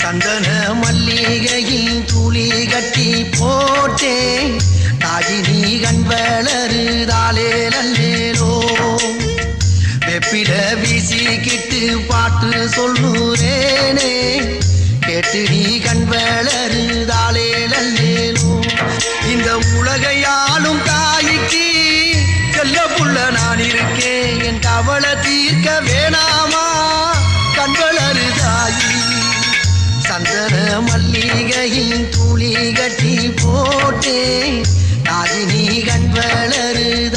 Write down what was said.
சந்தன மல்லிகையில் துளி கட்டி போட்டேன் தாயினி கண் வளருதாலே நல்லேலோ வெப்பில வீசிக்கிட்டு பாட்டு சொல்லுறேனே கேட்டு நீ கண் வளருதாலே நல்லேலோ இந்த உலகையாலும் தாய்க்கு செல்ல புள்ள நான் இருக்கேன் என் கவலை தீர்க்க வேணாமா கண் வளருதாயி சந்தன மல்லிகையின் துளி கட்டி போட்டே தாயினி கண் வளருத